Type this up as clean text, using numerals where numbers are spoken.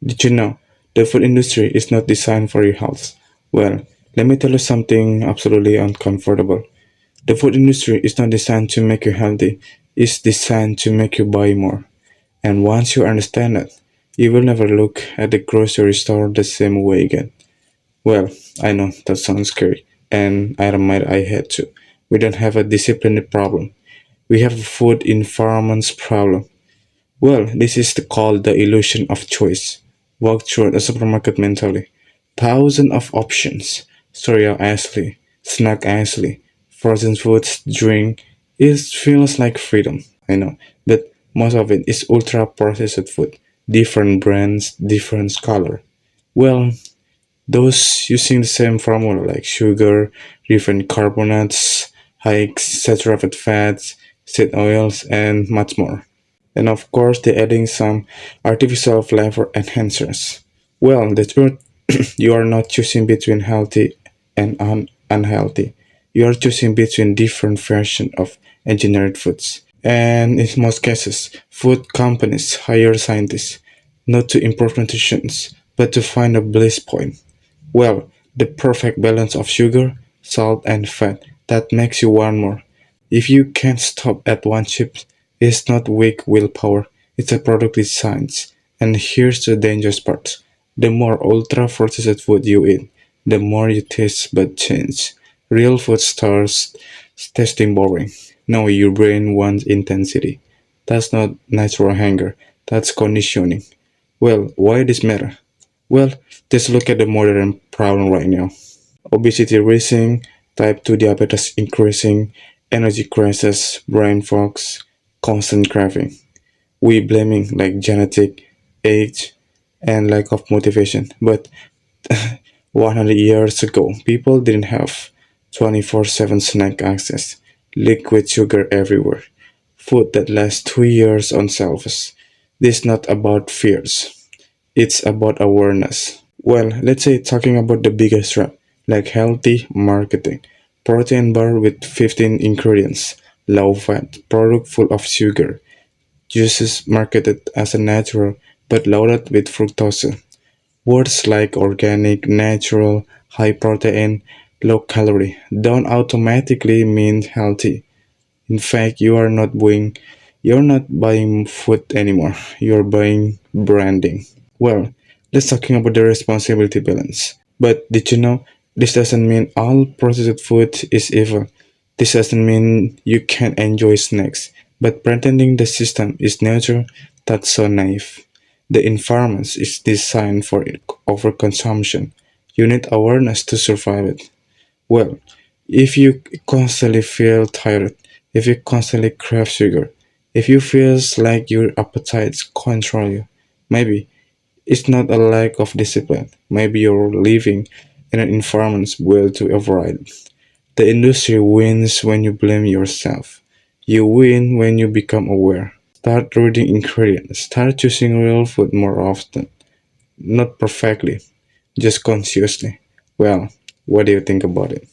Did you know the food industry is not designed for your health? Well, let me tell you something absolutely uncomfortable. The food industry is not designed to make you healthy, it's designed to make you buy more. And once you understand that, you will never look at the grocery store the same way again. Well, I know that sounds scary, and I admit I had to. We don't have a discipline problem. We have a food environments problem. Well, this is called the illusion of choice. Walk through a supermarket mentally. Thousands of options. Cereal Ashley, snack Ashley, frozen foods, drink. It feels like freedom, I know. But most of it is ultra processed food. Different brands, different color. Well, those using the same formula like sugar, refined carbonates, high saturated fats, seed oils, and much more. And of course, they're adding some artificial flavor enhancers. Well, the truth, you are not choosing between healthy and unhealthy. You are choosing between different versions of engineered foods. And in most cases, food companies hire scientists not to improve nutrition, but to find a bliss point. Well, the perfect balance of sugar, salt, and fat that makes you want more. If you can't stop at one chip, it's not weak willpower, it's a product with science. And here's the dangerous part. The more ultra processed food you eat, the more you taste but change. Real food starts tasting boring. No, your brain wants intensity. That's not natural hunger, that's conditioning. Well, why this matter? Well, just look at the modern problem right now. Obesity rising, type 2 diabetes increasing, energy crisis, brain fog, constant craving. We blaming like genetic, age, and lack of motivation. But 100 years ago, people didn't have 24/7 snack access, liquid sugar everywhere, food that lasts 2 years on shelves. This is not about fears. It's about awareness. Well, let's say talking about the biggest trap, like healthy marketing. Protein bar with 15 ingredients, low fat, product full of sugar, juices marketed as a natural but loaded with fructose. Words like organic, natural, high protein, low calorie don't automatically mean healthy. In fact, you're not buying food anymore. You're buying branding. Well, let's talking about the responsibility balance. But did you know this doesn't mean all processed food is evil. This doesn't mean you can't enjoy snacks. But pretending the system is neutral, that's so naive. The environment is designed for overconsumption. You need awareness to survive it. Well, if you constantly feel tired, if you constantly crave sugar, if you feel like your appetites control you, maybe it's not a lack of discipline. Maybe you're living in an environment built to avoid. The industry wins when you blame yourself. You win when you become aware. Start reading ingredients. Start choosing real food more often. Not perfectly, just consciously. Well, what do you think about it?